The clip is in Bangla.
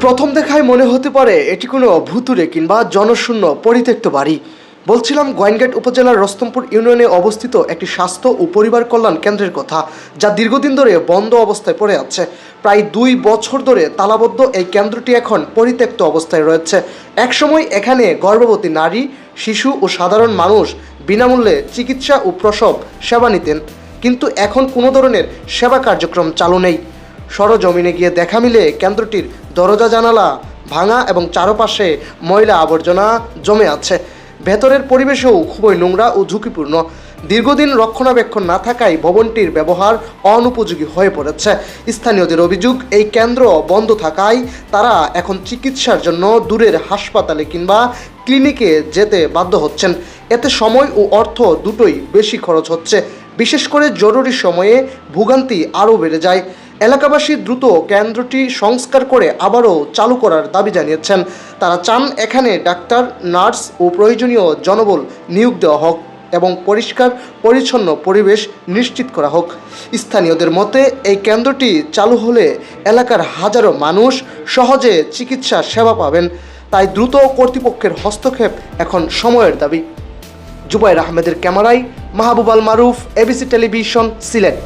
প্রথম দেখায় মনে হতে পারে এটি কোনো ভুতুড়ে কিংবা জনশূন্য পরিত্যক্ত বাড়ি। বলছিলাম গোয়াইনঘাট উপজেলার রস্তমপুর ইউনিয়নে অবস্থিত একটি স্বাস্থ্য ও পরিবার কল্যাণ কেন্দ্রের কথা, যা দীর্ঘদিন ধরে বন্ধ অবস্থায় পড়ে আছে। প্রায় 2 বছর ধরে তালাবদ্ধ এই কেন্দ্রটি এখন পরিত্যক্ত অবস্থায় রয়েছে। একসময় এখানে গর্ভবতী নারী, শিশু ও সাধারণ মানুষ বিনামূল্যে চিকিৎসা ও প্রসব সেবা নিতেন, কিন্তু এখন কোনো ধরনের সেবা কার্যক্রম চালু নেই। সরজমিনে গিয়ে দেখা মিলে কেন্দ্রটির দরজা জানালা ভাঙা এবং চারপাশে ময়লা আবর্জনা জমে আছে। ভেতরের পরিবেশও খুবই নোংরা ও ঝুঁকিপূর্ণ। দীর্ঘদিন রক্ষণাবেক্ষণ না থাকায় ভবনটির ব্যবহার অনুপযোগী হয়ে পড়েছে। স্থানীয়দের অভিযোগ, এই কেন্দ্র বন্ধ থাকায় তারা এখন চিকিৎসার জন্য দূরের হাসপাতালে কিংবা ক্লিনিকে যেতে বাধ্য হচ্ছেন। এতে সময় ও অর্থ দুটোই বেশি খরচ হচ্ছে। বিশেষ করে জরুরি সময়ে ভোগান্তি আরও বেড়ে যায়। এলাকাবাসী দ্রুত কেন্দ্রটি সংস্কার করে আবারও চালু করার দাবি জানিয়েছেন। তারা চান এখানে ডাক্তার, নার্স ও প্রয়োজনীয় জনবল নিয়োগ দেওয়া হোক এবং পরিষ্কার পরিচ্ছন্ন পরিবেশ নিশ্চিত করা হোক। স্থানীয়দের মতে, এই কেন্দ্রটি চালু হলে এলাকার হাজারো মানুষ সহজে চিকিৎসা সেবা পাবেন। তাই দ্রুত কর্তৃপক্ষের হস্তক্ষেপ এখন সময়ের দাবি। জুবাইর আহমেদের ক্যামেরায় মাহবুব আল মারুফ, এবিসি টেলিভিশন, সিলেট।